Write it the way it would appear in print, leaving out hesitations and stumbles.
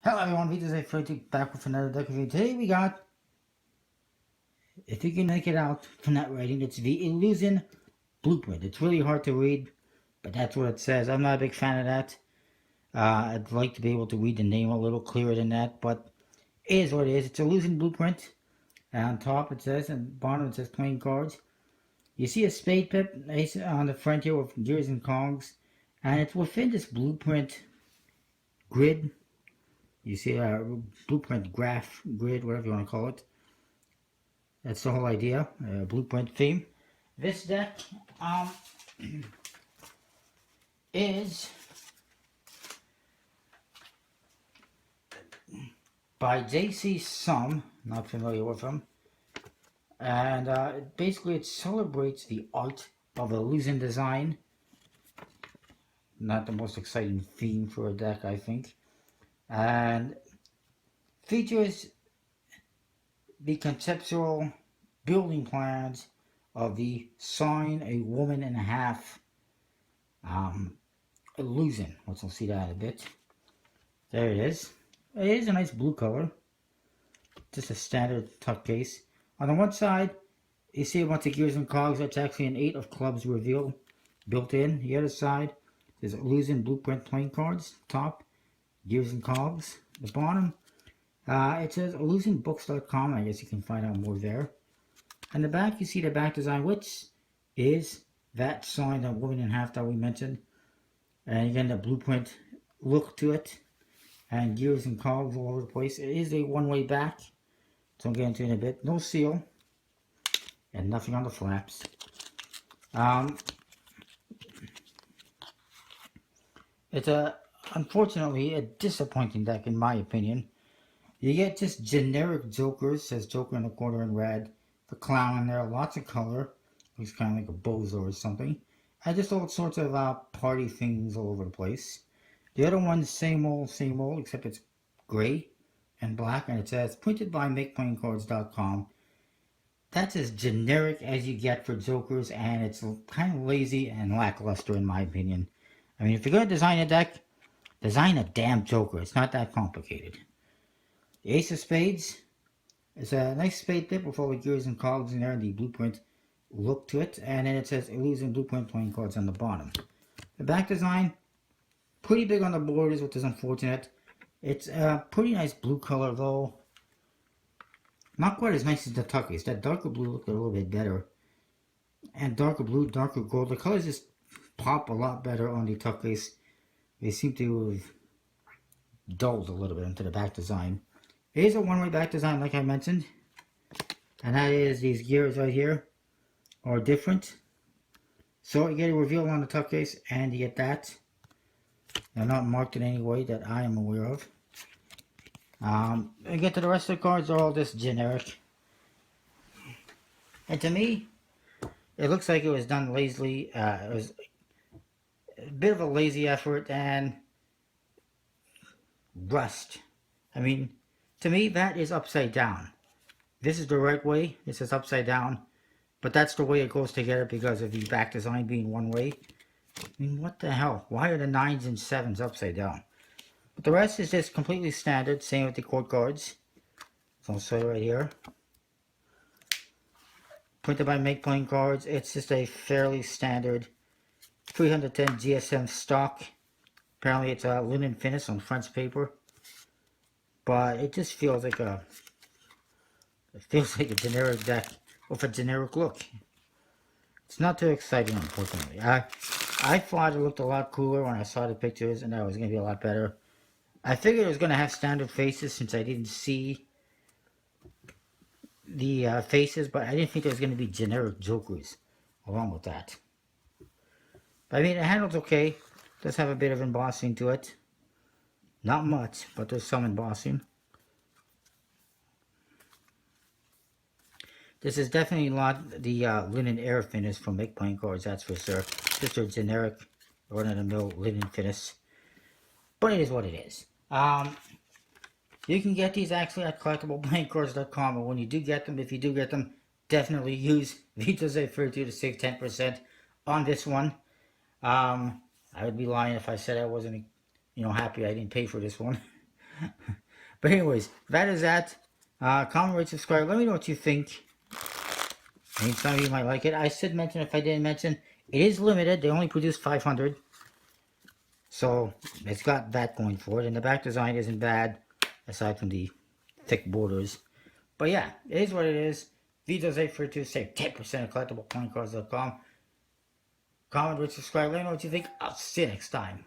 Hello everyone, Vita's A32 back with another deck review. Today we got, if you can make it out from that writing, it's the Illusion Blueprint. It's really hard to read, but that's what it says. I'm not a big fan of that. I'd like to be able to read the name a little clearer than that, but it is what it is. It's Illusion Blueprint. And on top it says, and bottom it says playing cards. You see a spade pip ace on the front here with gears and cogs, and it's within this blueprint grid. You see a blueprint graph, grid, whatever you want to call it. That's the whole idea, blueprint theme. This deck is by JC Sum, not familiar with him. And basically it celebrates the art of illusion design. Not the most exciting theme for a deck, I think. And features the conceptual building plans of the Sign a Woman and a Half illusion. Let's see that in a bit. There it is. It is a nice blue color. Just a standard tuck case. On the one side, you see a bunch of gears and cogs. That's actually an 8 of clubs reveal built in. The other side, there's illusion blueprint playing cards. Top, gears and cogs. The bottom, it says illusionbooks.com. I guess you can find out more there. And the back, you see the back design, which is that Sign a Woman and a Half that we mentioned. And again, the blueprint look to it. And gears and cogs all over the place. It is a one-way back. So I'll get into it in a bit. No seal. And nothing on the flaps. It's unfortunately a disappointing deck in my opinion. You get just generic jokers, says Joker in the corner in red. The clown in there, lots of color. Looks kind of like a bozo or something. And just all sorts of party things all over the place. The other one's same old, except it's gray and black, and it says printed by MakePlayingCards.com. That's as generic as you get for jokers, and it's kind of lazy and lackluster in my opinion. I mean, if you're going to design a deck, design a damn joker. It's not that complicated. The Ace of Spades is a nice spade tip with all the gears and cogs in there, and the blueprint look to it. And then it says Illusion Blueprint playing cards on the bottom. The back design, pretty big on the borders, which is unfortunate. It's a pretty nice blue color though. Not quite as nice as the Tuckies. That darker blue looked a little bit better. And darker blue, darker gold. The colors just pop a lot better on the Tuckies. They seem to have dulled a little bit into the back design. It is a one-way back design like I mentioned. And that is these gears right here are different. So you get a reveal on the tuck case and you get that. They're not marked in any way that I am aware of. And get to the rest of the cards, are all just generic. And to me, it looks like it was done lazily. It was a bit of a lazy effort and rust. I mean, to me, that is upside down. This is the right way. This is upside down. But that's the way it goes together because of the back design being one way. I mean, what the hell? Why are the 9s and 7s upside down? But the rest is just completely standard. Same with the court cards. So I'll show you right here. Printed by Make Playing Cards. It's just a fairly standard 310 GSM stock. Apparently it's a linen finish on French paper. But it just feels like a... It feels like a generic deck with a generic look. It's not too exciting, unfortunately. I thought it looked a lot cooler when I saw the pictures, and that it was going to be a lot better. I figured it was going to have standard faces since I didn't see the faces, but I didn't think there was going to be generic jokers along with that. But I mean, it handles okay. It does have a bit of embossing to it. Not much, but there's some embossing. This is definitely not the linen air finish from Make Playing Cards, that's for sure. Just a generic, run-of-the-mill linen finish. But it is what it is. You can get these actually at collectibleplayingcards.com, and when you do get them, if you do get them, definitely use Vita's A32 to save 10% on this one. I would be lying if I said I wasn't, happy I didn't pay for this one. But anyways, that is that. Comment, rate, subscribe. Let me know what you think. I mean, some of you might like it. I should mention, if I didn't mention, it is limited. They only produce 500. So, it's got that going for it. And the back design isn't bad, aside from the thick borders. But yeah, it is what it is. Vito's 842, save 10% at collectiblecoincards.com. Comment, rate, subscribe. Let me know what you think. I'll see you next time.